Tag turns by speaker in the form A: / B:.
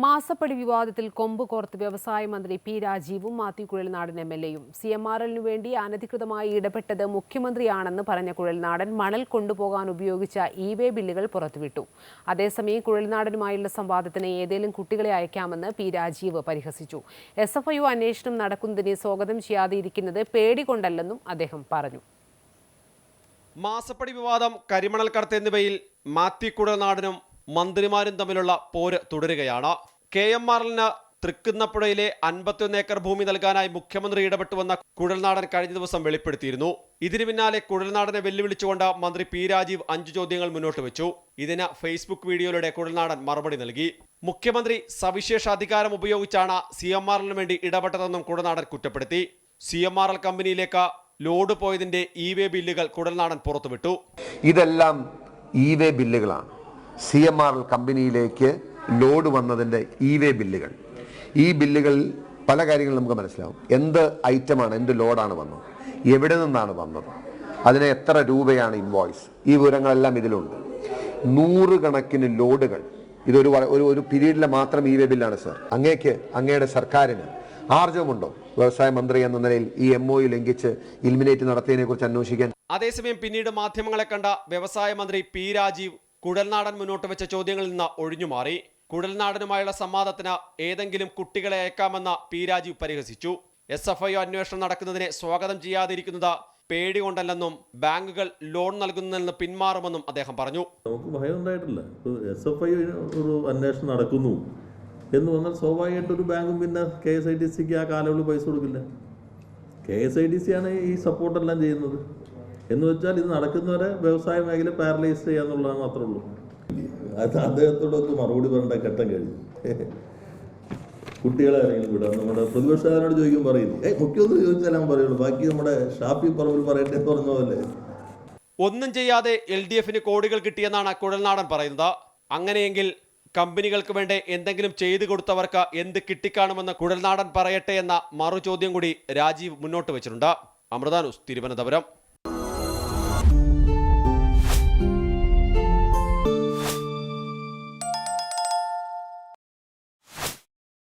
A: മാസപ്പടി വിവാദത്തിൽ കൊമ്പ് കോർത്ത് വ്യവസായ മന്ത്രി പി രാജീവും മാത്യു കുഴൽനാടൻ എംഎൽഎയും CMRLനു വേണ്ടി അനധികൃതമായി ഇടപെട്ടത് മുഖ്യമന്ത്രിയാണെന്ന് പറഞ്ഞ കുഴൽനാടൻ മണൽ കൊണ്ടുപോകാൻ ഉപയോഗിച്ച ഇ-വേ ബില്ലുകൾ പുറത്തുവിട്ടു. അതേസമയം കുഴൽനാടനുമായുള്ള സംവാദത്തിന് ഏതെങ്കിലും കുട്ടികളെ അയക്കാമെന്ന് പി രാജീവ് പരിഹസിച്ചു. SFIO അന്വേഷണം നടക്കുന്നതിനെ സ്വാഗതം ചെയ്യാതെ ഇരിക്കുന്നത് പേടികൊണ്ടല്ലെന്നും അദ്ദേഹം പറഞ്ഞു.
B: മാസപ്പടി വിവാദം, കരിമണൽ കടത്ത് എന്നിവയിൽ മാത്യു കുഴൽനാടനും മന്ത്രിമാരും തമ്മിലുള്ള പോര് തുടരുകയാണ്. KMRLന് തൃക്കുന്നപ്പുഴയിലെ 51 ഏക്കർ ഭൂമി നൽകാനായി മുഖ്യമന്ത്രി ഇടപെട്ടുവെന്ന കുഴൽനാടൻ കഴിഞ്ഞ ദിവസം വെളിപ്പെടുത്തിയിരുന്നു. ഇതിനു പിന്നാലെ കുഴൽനാടനെ വെല്ലുവിളിച്ചുകൊണ്ട് മന്ത്രി പി രാജീവ് 5 ചോദ്യങ്ങൾ മുന്നോട്ട് വെച്ചു. ഇതിന് ഫേസ്ബുക്ക് വീഡിയോയിലൂടെ കുഴൽനാടൻ മറുപടി നൽകി. മുഖ്യമന്ത്രി സവിശേഷ അധികാരം ഉപയോഗിച്ചാണ് CMRLനു വേണ്ടി ഇടപെട്ടതെന്നും കുഴൽനാടൻ കുറ്റപ്പെടുത്തി. CMRL കമ്പനിയിലേക്ക് ലോഡ് പോയതിന്റെ ഇ-വേ ബില്ലുകൾ കുഴൽനാടൻ പുറത്തുവിട്ടു.
C: ഇതെല്ലാം ഇ-വേ ബില്ലുകളാണ്. CMRL കമ്പനിയിലേക്ക് ലോഡ് വന്നതിൻ്റെ ഇ-വേ ബില്ലുകൾ. ഈ ബില്ലുകളിൽ പല കാര്യങ്ങളും നമുക്ക് മനസ്സിലാവും. എന്ത് ഐറ്റമാണ്, എന്ത് ലോഡാണ് വന്നത്, എവിടെ നിന്നാണ് വന്നത്, അതിന് എത്ര രൂപയാണ് ഇൻവോയ്സ്, ഈ വിവരങ്ങളെല്ലാം ഇതിലുണ്ട്. 100 കണക്കിന് ലോഡുകൾ. ഇതൊരു ഒരു പീരീഡിലെ മാത്രം ഇ-വേ ബില്ലാണ് സർ. അങ്ങയുടെ സർക്കാരിന് ആർജവമുണ്ടോ വ്യവസായ മന്ത്രി എന്ന നിലയിൽ ഈ MOU ലംഘിച്ച് ഇൽമിനേറ്റ് നടത്തിയതിനെ കുറിച്ച് അന്വേഷിക്കാൻ?
B: അതേസമയം പിന്നീട് മാധ്യമങ്ങളെ കണ്ട വ്യവസായ മന്ത്രി പി രാജീവ് കുഴൽനാടൻ മുന്നോട്ട് വെച്ച ചോദ്യങ്ങളിൽ നിന്ന് ഒഴിഞ്ഞുമാറി. കുഴൽനാടനുമായുള്ള സംവാദത്തിന് ഏതെങ്കിലും കുട്ടികളെ അയക്കാമെന്ന പി രാജീവ് പരിഹസിച്ചു. SFIO അന്വേഷണം നടക്കുന്നതിനെ സ്വാഗതം ചെയ്യാതിരിക്കുന്നത് പേടികൊണ്ടല്ലെന്നും ബാങ്കുകൾ ലോൺ നൽകുന്നതിൽ നിന്ന് പിന്മാറുമെന്നും അദ്ദേഹം പറഞ്ഞു.
D: നമുക്ക് ഭയം ഉണ്ടായിട്ടില്ല. SFIO ഒരു അന്വേഷണം നടക്കുന്നു എന്ന് പറഞ്ഞാൽ സ്വാഭാവികമായിട്ട് ഒരു ബാങ്കും പിന്നെ KSIDCക്ക് ആ കാലയളവിൽ പൈസ കൊടുക്കില്ല. KSIDC ആണ് ഈ സപ്പോർട്ടെല്ലാം ചെയ്യുന്നത്. എന്ന് വെച്ചാൽ ഇത് നടക്കുന്നവരെ വ്യവസായ മേഖല പാരലൈസ് ചെയ്യാന്നുള്ളതാണ് മാത്രമേ ഉള്ളൂ. അത് അദ്ദേഹത്തോടൊക്കെ മറുപടി പറയേണ്ട ഘട്ടം കഴിഞ്ഞു. കുട്ടികളെ ആരെങ്കിലും വിടാം. നമ്മുടെ പ്രതിപക്ഷക്കാരോട് ചോദിക്കും പറയുന്നു, മുഖ്യമന്ത്രി ചോദിച്ചാലും പറയുള്ളൂ, ബാക്കി നമ്മുടെ ഷാഫി പറമ്പിൽ പറയട്ടെ എന്ന് പറഞ്ഞ പോലെ.
B: ഒന്നും ചെയ്യാതെ LDFന് കോടികൾ കിട്ടിയെന്നാണ് കുഴൽനാടൻ പറയുന്നത്. അങ്ങനെയെങ്കിൽ കമ്പനികൾക്ക് വേണ്ടി എന്തെങ്കിലും ചെയ്തു കൊടുത്തവർക്ക് എന്ത് കിട്ടിക്കാണുമെന്ന് കുഴൽനാടൻ പറയട്ടെ എന്ന മറു ചോദ്യം കൂടി രാജീവ് മുന്നോട്ട് വെച്ചിട്ടുണ്ട്. അമൃത ന്യൂസ്, തിരുവനന്തപുരം.